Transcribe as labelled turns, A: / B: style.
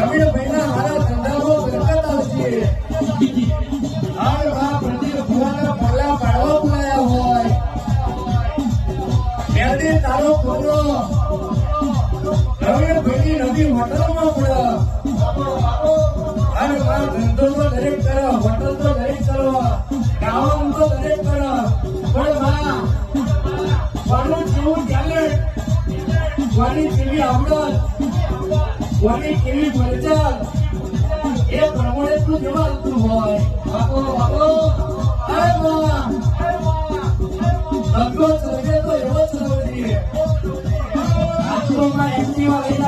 A: રવિ ભાઈના મારા ધંધામાં બરકત આવશે. આ પ્રદીપ ભુવાના પગલા પાડવા બોલાયા હોય ત્યારે તારો છોકરો રવિ ભાઈની નવી હોટલમાં પડે અને મારો ધંધો તો દરેક કરો, હોટલ તો દરેક કરો, ગાવાનું તો દરેક કરો, પણ માં કોનું કેવું ટેલેન્ટ, કોની કેવી આવડત, કોની કેવી મરચાલ એ પ્રમાણે તું જવાતું હોય. બાપો બાપો અરે માં ધંધો ચલવે તો એવો ચલવો જોઈએ. આટલોમાં એક્ટિવા લઈને